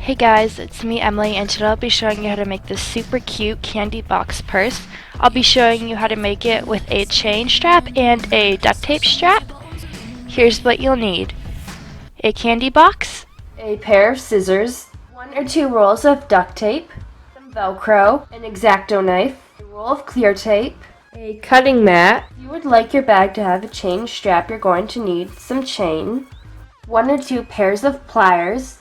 Hey guys, it's me Emily, and today I'll be showing you how to make this super cute candy box purse. I'll be showing you how to make it with a chain strap and a duct tape strap. Here's what you'll need: a candy box, a pair of scissors, 1 or 2 rolls of duct tape, some velcro, an X-Acto knife, a roll of clear tape, a cutting mat. If you would like your bag to have a chain strap, you're going to need some chain, 1 or 2 pairs of pliers,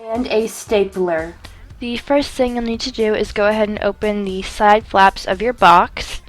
and a stapler. The first thing you'll need to do is go ahead and open the side flaps of your box.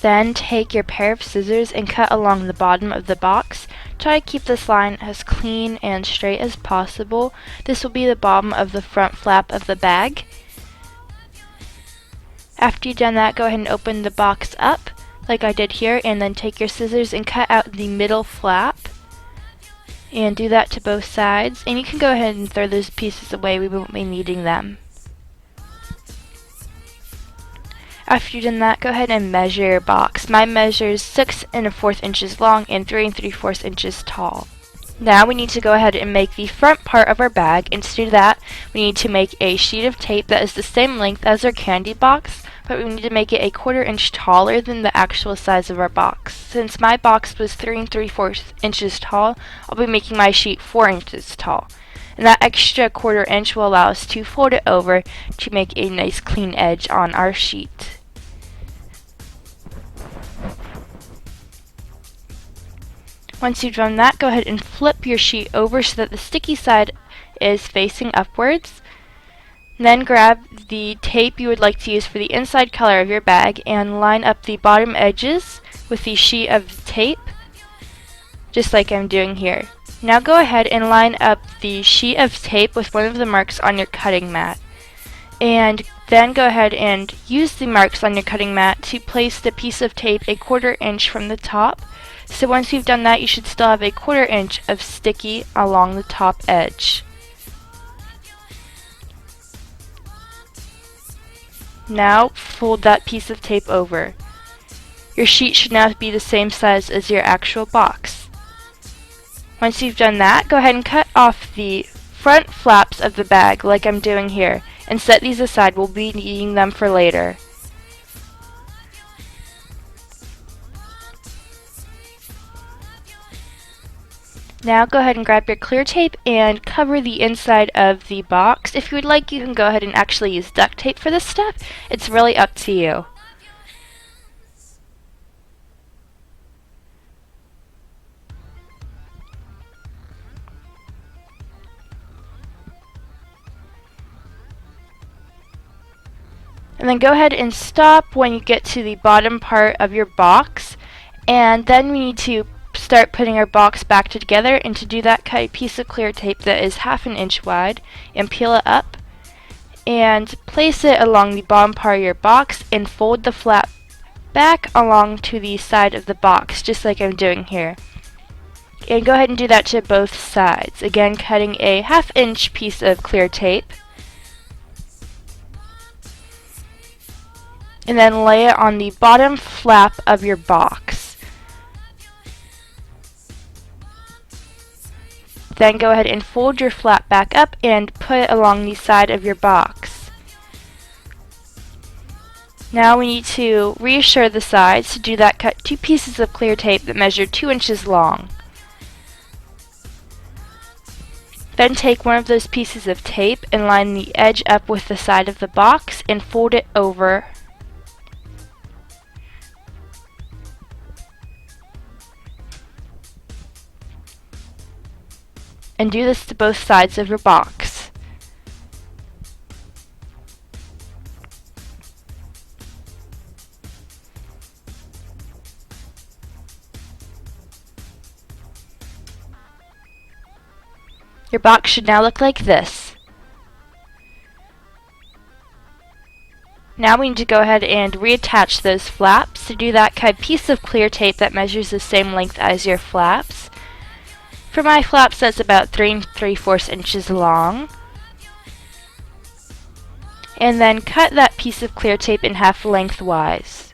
Then take your pair of scissors and cut along the bottom of the box. Try to keep this line as clean and straight as possible. This will be the bottom of the front flap of the bag. After you've done that, go ahead and open the box up like I did here, and then take your scissors and cut out the middle flap. And do that to both sides, and you can go ahead and throw those pieces away, we won't be needing them. After you've done that, go ahead and measure your box. Mine measures 6 1/4 inches long and 3 3/4 inches tall. Now we need to go ahead and make the front part of our bag, and to do that we need to make a sheet of tape that is the same length as our candy box, but we need to make it a 1/4 inch taller than the actual size of our box. Since my box was 3 3/4 inches tall, I'll be making my sheet 4 inches tall. And that extra 1/4 inch will allow us to fold it over to make a nice clean edge on our sheet. Once you've done that, go ahead and flip your sheet over so that the sticky side is facing upwards. Then grab the tape you would like to use for the inside color of your bag and line up the bottom edges with the sheet of tape, just like I'm doing here. Now go ahead and line up the sheet of tape with one of the marks on your cutting mat. And then go ahead and use the marks on your cutting mat to place the piece of tape a 1/4 inch from the top. So once you've done that, you should still have a 1/4 inch of sticky along the top edge. Now fold that piece of tape over. Your sheet should now be the same size as your actual box. Once you've done that, go ahead and cut off the front flaps of the bag like I'm doing here, and set these aside. We'll be needing them for later. Now go ahead and grab your clear tape and cover the inside of the box. If you would like, you can go ahead and actually use duct tape for this step. It's really up to you. And then go ahead and stop when you get to the bottom part of your box, and then we need to start putting our box back together. And to do that, cut a piece of clear tape that is 1/2 inch wide and peel it up and place it along the bottom part of your box and fold the flap back along to the side of the box, just like I'm doing here. And go ahead and do that to both sides, again cutting a 1/2 inch piece of clear tape and then lay it on the bottom flap of your box. Then go ahead and fold your flap back up and put it along the side of your box. Now we need to reassure the sides. To do that, cut 2 pieces of clear tape that measure 2 inches long. Then take one of those pieces of tape and line the edge up with the side of the box and fold it over. And do this to both sides of your box. Your box should now look like this. Now we need to go ahead and reattach those flaps. To do that, cut a piece of clear tape that measures the same length as your flaps. For my flaps, that's about 3 3/4 inches long. And then cut that piece of clear tape in half lengthwise.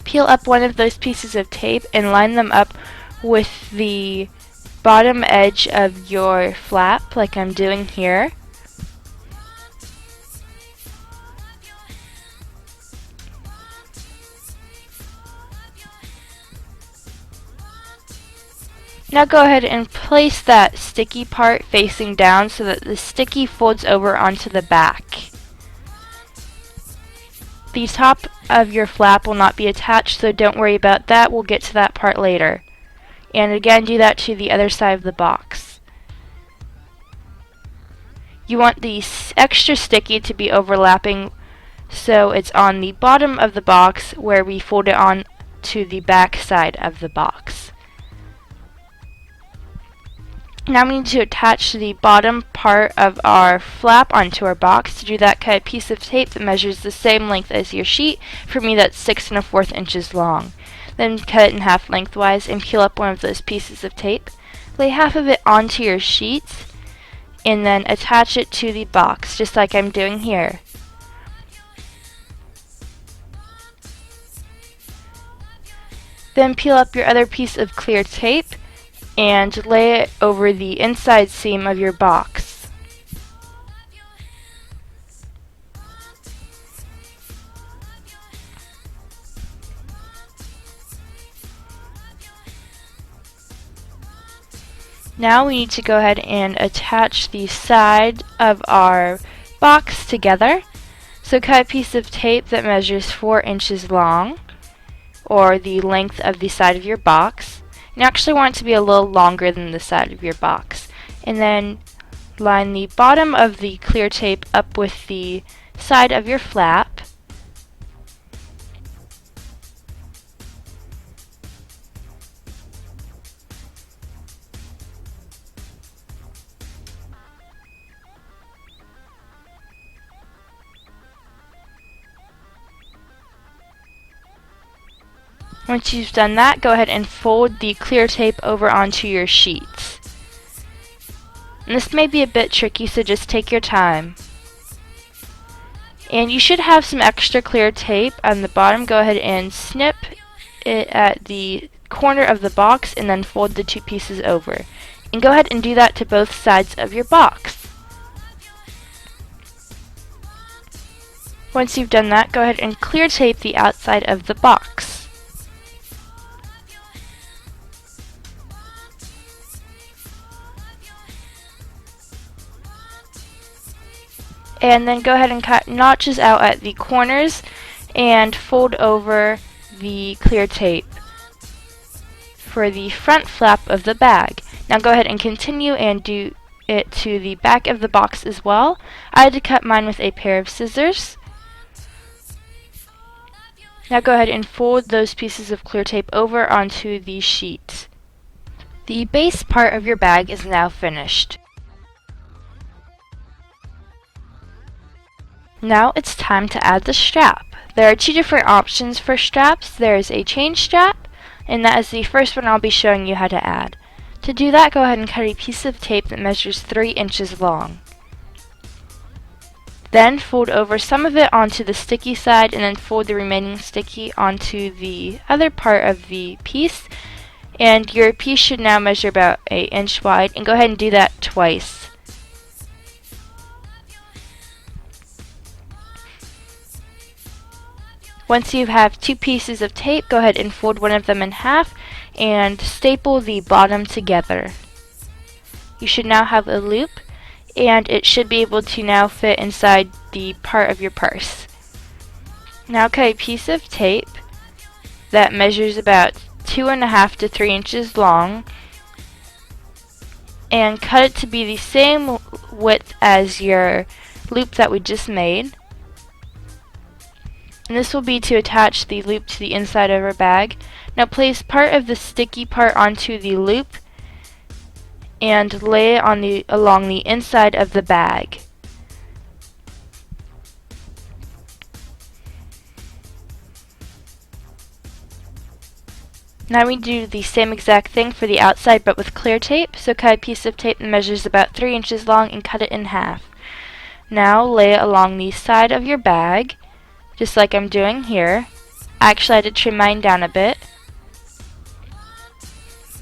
Peel up one of those pieces of tape and line them up with the bottom edge of your flap like I'm doing here. Now go ahead and place that sticky part facing down so that the sticky folds over onto the back. The top of your flap will not be attached, so don't worry about that. We'll get to that part later. And again, do that to the other side of the box. You want the extra sticky to be overlapping so it's on the bottom of the box where we fold it on to the back side of the box. Now we need to attach the bottom part of our flap onto our box. To do that, cut a piece of tape that measures the same length as your sheet. For me, that's 6 1/4 inches long. Then cut it in half lengthwise and peel up one of those pieces of tape. Lay half of it onto your sheet and then attach it to the box, just like I'm doing here. Then peel up your other piece of clear tape and lay it over the inside seam of your box. Now we need to go ahead and attach the side of our box together. So cut a piece of tape that measures 4 inches long, or the length of the side of your box. You actually want it to be a little longer than the side of your box. And then line the bottom of the clear tape up with the side of your flap. Once you've done that, go ahead and fold the clear tape over onto your sheet. And this may be a bit tricky, so just take your time. And you should have some extra clear tape on the bottom. Go ahead and snip it at the corner of the box and then fold the two pieces over. And go ahead and do that to both sides of your box. Once you've done that, go ahead and clear tape the outside of the box. And then go ahead and cut notches out at the corners and fold over the clear tape for the front flap of the bag. Now go ahead and continue and do it to the back of the box as well. I had to cut mine with a pair of scissors. Now go ahead and fold those pieces of clear tape over onto the sheet. The base part of your bag is now finished. Now it's time to add the strap. There are two different options for straps. There is a chain strap, and that is the first one I'll be showing you how to add. To do that, go ahead and cut a piece of tape that measures 3 inches long. Then fold over some of it onto the sticky side, and then fold the remaining sticky onto the other part of the piece. And your piece should now measure about 1 inch wide, and go ahead and do that twice. Once you have two pieces of tape, go ahead and fold one of them in half and staple the bottom together. You should now have a loop, and it should be able to now fit inside the part of your purse. Now cut a piece of tape that measures about 2.5 to 3 inches long and cut it to be the same width as your loop that we just made. And this will be to attach the loop to the inside of our bag. Now place part of the sticky part onto the loop and lay it along the inside of the bag. Now we do the same exact thing for the outside but with clear tape. So cut a piece of tape that measures about 3 inches long and cut it in half. Now lay it along the side of your bag, just like I'm doing here. I actually had to trim mine down a bit.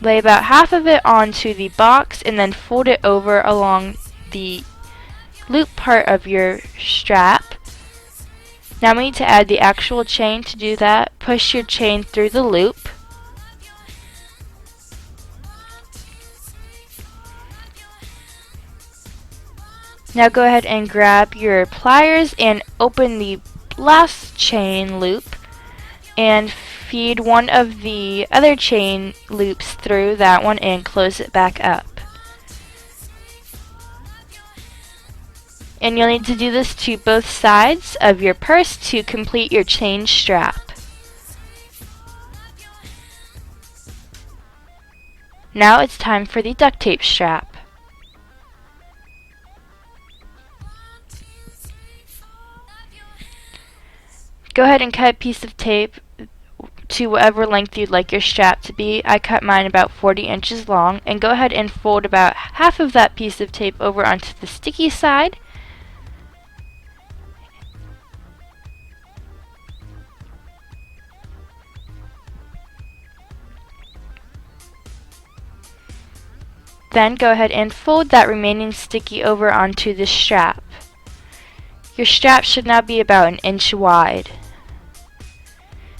Lay about half of it onto the box and then fold it over along the loop part of your strap. Now we need to add the actual chain. To do that, push your chain through the loop. Now go ahead and grab your pliers and open the last chain loop and feed one of the other chain loops through that one and close it back up. And you'll need to do this to both sides of your purse to complete your chain strap. Now it's time for the duct tape strap. Go ahead and cut a piece of tape to whatever length you'd like your strap to be. I cut mine about 40 inches long, and go ahead and fold about half of that piece of tape over onto the sticky side. Then go ahead and fold that remaining sticky over onto the strap. Your strap should now be about 1 inch wide.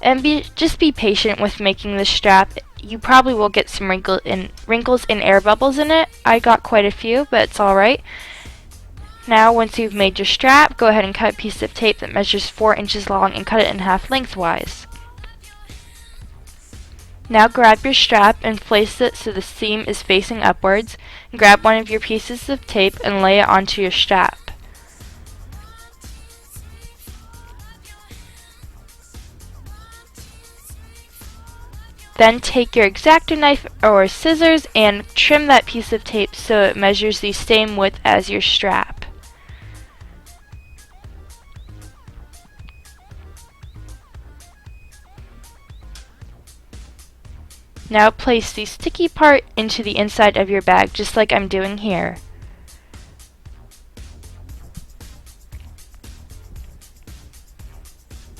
And just be patient with making the strap. You probably will get some wrinkles and air bubbles in it. I got quite a few, but it's alright. Now once you've made your strap, go ahead and cut a piece of tape that measures 4 inches long and cut it in half lengthwise. Now grab your strap and place it so the seam is facing upwards. Grab one of your pieces of tape and lay it onto your strap. Then take your X-Acto knife or scissors and trim that piece of tape so it measures the same width as your strap. Now place the sticky part into the inside of your bag, just like I'm doing here.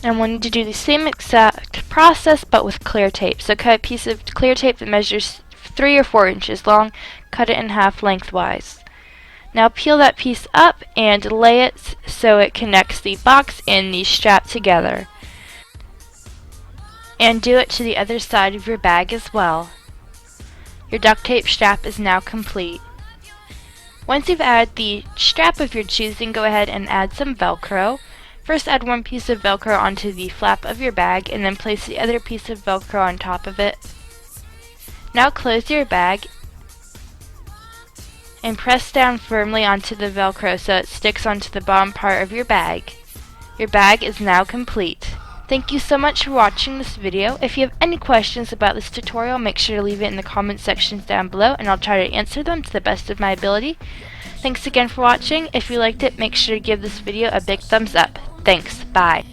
And we'll need to do the same exact process but with clear tape. So cut a piece of clear tape that measures 3 or 4 inches long, cut it in half lengthwise. Now peel that piece up and lay it so it connects the box and the strap together. And do it to the other side of your bag as well. Your duct tape strap is now complete. Once you've added the strap of your choosing, go ahead and add some Velcro. First add one piece of Velcro onto the flap of your bag and then place the other piece of Velcro on top of it. Now close your bag and press down firmly onto the Velcro so it sticks onto the bottom part of your bag. Your bag is now complete. Thank you so much for watching this video. If you have any questions about this tutorial, make sure to leave it in the comment sections down below and I'll try to answer them to the best of my ability. Thanks again for watching. If you liked it, make sure to give this video a big thumbs up. Thanks. Bye.